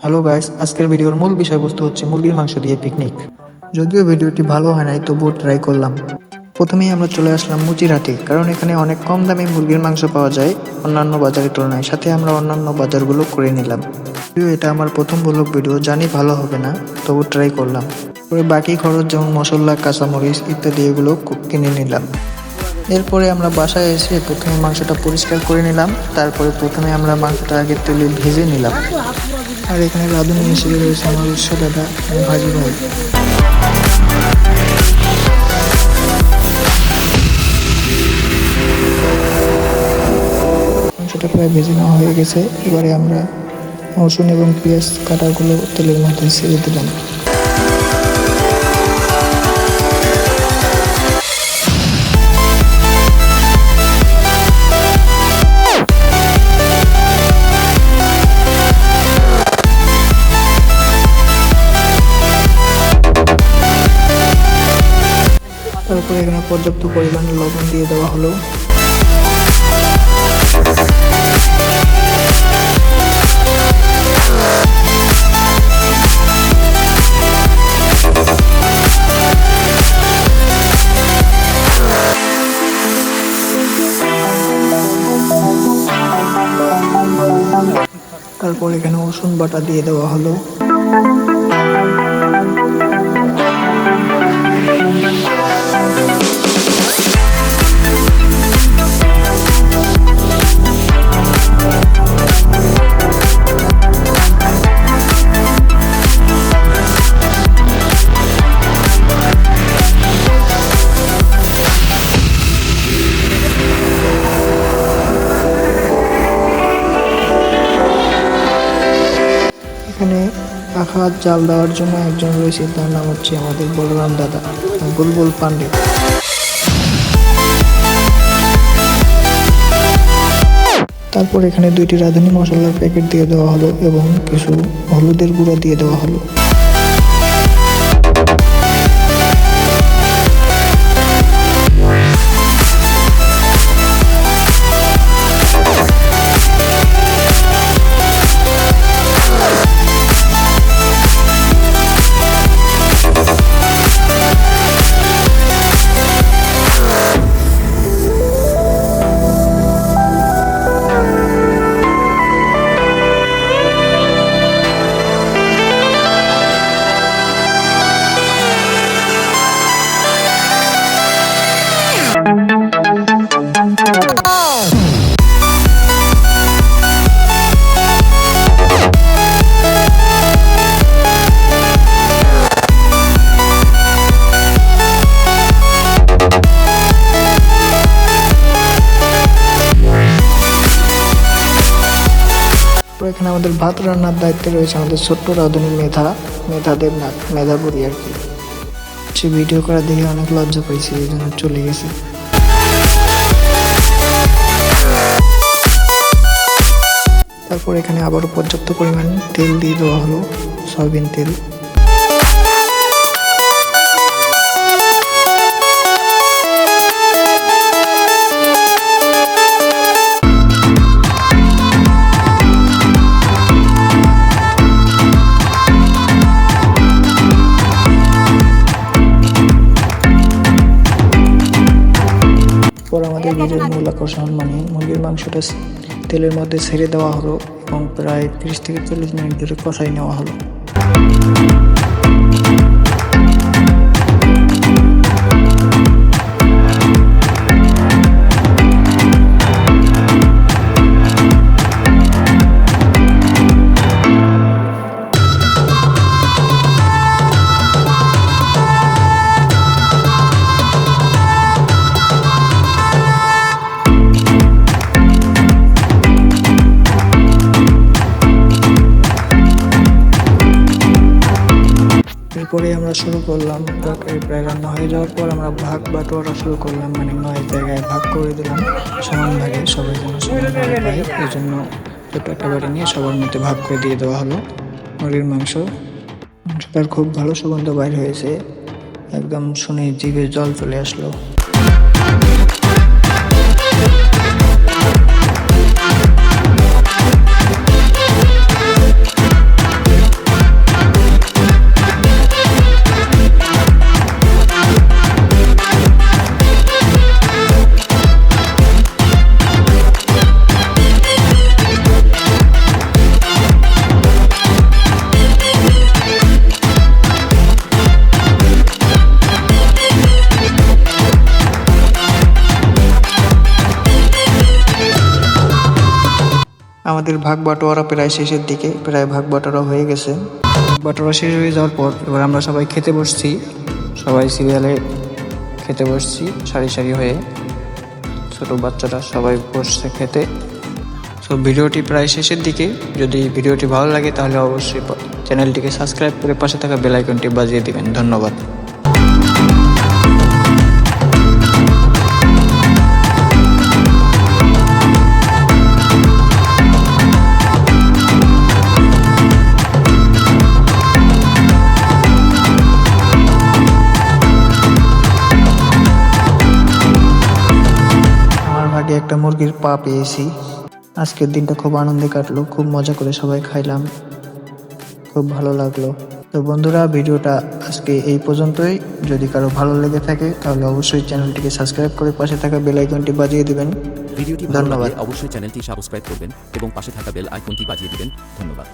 Hello guys, আজকের ভিডিওর মূল বিষয়বস্তু হচ্ছে মুরগির মাংস দিয়ে পিকনিক। যদিও ভিডিওটি ভালো হয় নাই, তবুও ট্রাই করলাম। প্রথমেই আমরা চলে আসলাম মুচিরহাটে, কারণ এখানে অনেক কম দামে মুরগির মাংস পাওয়া যায় অন্যান্য বাজারের তুলনায়। সাথে আমরা অন্যান্য বাজারগুলো করে নিলাম। যদিও এটা আমার প্রথম ব্লগ ভিডিও, জানি ভালো হবে না, তবু ট্রাই করলাম। পরে বাকি খরচ যেমন মশলা, কাঁচামরিচ ইত্যাদি এগুলো কিনে নিলাম। এরপরে আমরা বাসায় এসে প্রথমে মাংসটা পরিষ্কার করে নিলাম। তারপরে প্রথমে আমরা মাংসটা আগে তেলে ভেজে নিলাম। আর এখানে রাঁধুনি হিসেবে রয়েছে আমার উৎস দাদা এবং ভাজি ভাই। মাংসটা প্রায় ভেজে নেওয়া হয়ে গেছে। এবারে আমরা রসুন এবং পেঁয়াজ কাটাগুলো তেলের মধ্যে ছেড়ে দিলাম। তারপরে এখানে পর্যাপ্ত পরিমাণে লবণ দিয়ে দেওয়া হলো। তারপর এখানে রসুন বাটা দিয়ে দেওয়া হলো। এখানে পাখা জাল দেওয়ার জন্য একজন রয়েছে, তার নাম হচ্ছে আমাদের বলরাম দাদা, বুলবুল পান্ডে। তারপর এখানে 2টি রাঁধুনি মশলার প্যাকেট দিয়ে দেওয়া হলো এবং কিছু হলুদের গুঁড়ো দিয়ে দেওয়া হলো। এখানে আমাদের ভাত রান্নার দায়িত্বে রয়েছে আমাদের ছোট্ট রাঁধুনি মেধা দেবনাথ, মেধাপুরি আর কি। সে ভিডিও করা দেখে অনেক লজ্জা পাইছে, এই জন্য চলে গেছে। তারপর এখানে আবারও পর্যাপ্ত পরিমাণ তেল দিয়ে দেওয়া হলো, সয়াবিন তেল। আমাদের ভিডিওর মূল আকর্ষণ মানে মুরগির মাংসটা তেলের মধ্যে ছেড়ে দেওয়া হলো এবং প্রায় 30 থেকে 40 মিনিট ধরে কষাই নেওয়া হলো। এরপরে আমরা শুরু করলাম তরকারি প্রায় রান্না হয়ে যাওয়ার পর আমরা ভাগ বাটোয়ারা শুরু করলাম, মানে 9 জায়গায় ভাগ করে দিলাম সমান ভাগে, সবাই যেন সমান ভাগে পায়। এই জন্য ছোটো একটা বাটি নিয়ে সবার মধ্যে ভাগ করে দিয়ে দেওয়া হলো মুরগির মাংসটার খুব ভালো সুগন্ধ বাইর হয়েছে, একদম শুনে জিভে জল চলে আসলো। আমাদের ভাগ বাটোয়ারা প্রায় শেষের দিকে, প্রায় ভাগ বাটোয়ারা হয়ে গেছে। বাটোয়ারা শেষ হয়ে যাওয়ার পর এবার আমরা সবাই খেতে বসছি। সবাই সিরিয়ালে খেতে বসছি সারি সারি হয়ে, ছোট বাচ্চারা সবাই বসছে খেতে। সো ভিডিওটি প্রায় শেষের দিকে। যদি ভিডিওটি ভালো লাগে তাহলে অবশ্যই চ্যানেলটিকে সাবস্ক্রাইব করে পাশে থাকা বেল আইকনটি বাজিয়ে দিবেন। ধন্যবাদ। আমার ভাগে একটা মুরগির পা পেয়েছি। আজকের দিনটা খুব আনন্দে কাটলো, খুব মজা করে সবাই খাইলাম, খুব ভালো লাগলো। তো বন্ধুরা, ভিডিওটা আজকে এই পর্যন্তই। যদি কারো ভালো লেগে থাকে তাহলে অবশ্যই চ্যানেলটিকে সাবস্ক্রাইব করে পাশে থাকা বেল আইকনটি বাজিয়ে দিবেন। ভিডিওটি ভালো ধন্যবাদ। লাগলে অবশ্যই চ্যানেলটি সাবস্ক্রাইব করবেন এবং পাশে থাকা বেল আইকনটি বাজিয়ে দিবেন। ধন্যবাদ।